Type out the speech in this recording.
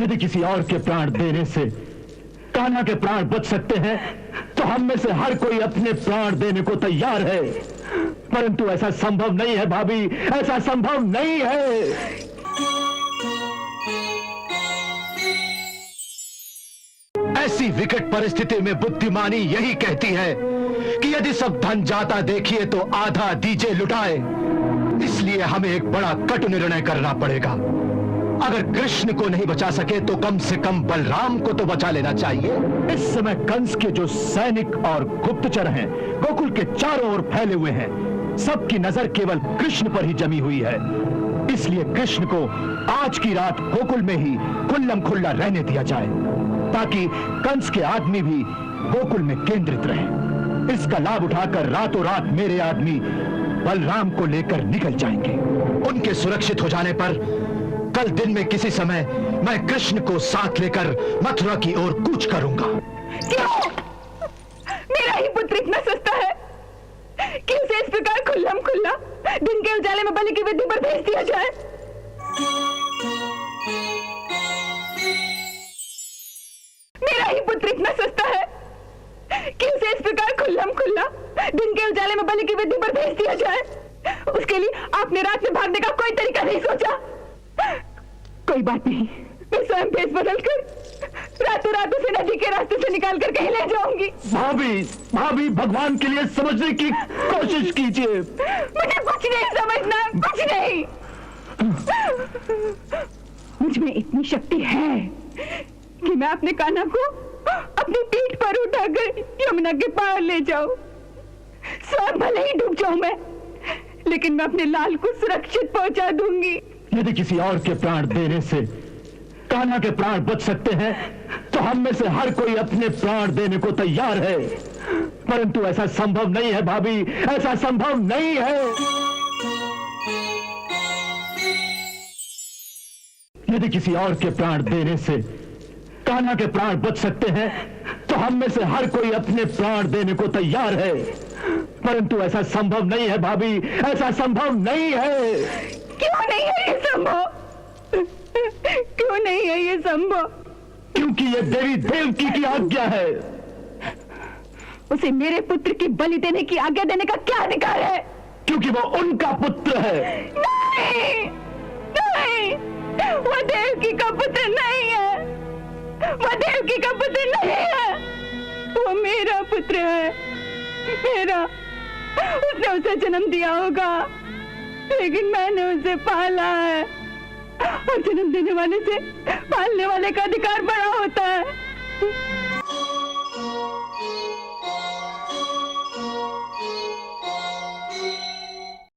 यदि किसी और के प्राण देने से कान्हा के प्राण बच सकते हैं तो हम में से हर कोई अपने प्राण देने को तैयार है, परंतु ऐसा संभव नहीं है भाभी, ऐसा संभव नहीं है। ऐसी विकट परिस्थिति में बुद्धिमानी यही कहती है कि यदि सब धन जाता देखिए तो आधा दीजिए लुटाए। इसलिए हमें एक बड़ा कटु निर्णय करना पड़ेगा। अगर कृष्ण को नहीं बचा सके तो कम से कम बलराम को तो बचा लेना चाहिए। इस समय कंस के जो सैनिक और गुप्तचर हैं गोकुल के चारों ओर फैले हुए हैं। सबकी नजर केवल कृष्ण पर ही जमी हुई है। इसलिए कृष्ण को आज की रात गोकुल में ही खुल्लम खुल्ला रहने दिया जाए, ताकि कंस के आदमी भी गोकुल में केंद्रित रहे। इसका लाभ उठाकर रातों रात मेरे आदमी बलराम को लेकर निकल जाएंगे। उनके सुरक्षित हो जाने पर कल दिन में किसी समय मैं कृष्ण को साथ लेकर मथुरा की ओर कूच करूंगा। क्यों? मेरा ही पुत्र इतना सस्ता है कि उसे इस प्रकार खुल्लम खुल्ला दिन के उजाले में बलि की वेदी पर भेज दिया जाए? मेरा ही पुत्र इतना सस्ता है कि उसे इस प्रकार खुल्लम खुल्ला दिन के उजाले में बलि की वेदी पर भेज दिया जाए? उसके लिए आपने रात में भागने का कोई तरीका नहीं सोचा? कोई बात नहीं, मैं स्वयं भेष बदलकर रातों रात उसे नदी के रास्ते से निकाल कर कहीं ले जाऊंगी। भाभी, भाभी भगवान के लिए समझने की कोशिश कीजिए। मुझे कुछ नहीं समझना, कुछ नहीं। मुझ में इतनी शक्ति है कि मैं अपने कान्हा को अपनी पीठ पर उठाकर यमुना के पार ले जाऊं। स्वयं भले ही डूब जाऊं मैं, लेकिन मैं अपने लाल को सुरक्षित पहुंचा दूंगी। यदि किसी और के प्राण देने से कान्हा के प्राण बच सकते हैं तो हम में से हर कोई अपने प्राण देने को तैयार है, परंतु ऐसा संभव नहीं है भाभी, ऐसा संभव नहीं है। यदि किसी और के प्राण देने से कान्हा के प्राण बच सकते हैं तो हम में से हर कोई अपने प्राण देने को तैयार है, परंतु ऐसा संभव नहीं है भाभी, ऐसा संभव नहीं है। क्यों नहीं है ये संभव? क्यों नहीं है ये संभव? क्योंकि ये देवी देवकी की आज्ञा है। उसे मेरे पुत्र की बलि देने की आज्ञा देने का क्या अधिकार है? क्योंकि वो उनका पुत्र है। नहीं, नहीं, वो देवकी का पुत्र नहीं है। वो देवकी का पुत्र नहीं है। वो मेरा पुत्र है, मेरा। उसने उसे जन्म दिया होगा, लेकिन मैंने उसे पाला है, और जन्म देने वाले से पालने वाले का अधिकार बड़ा होता है।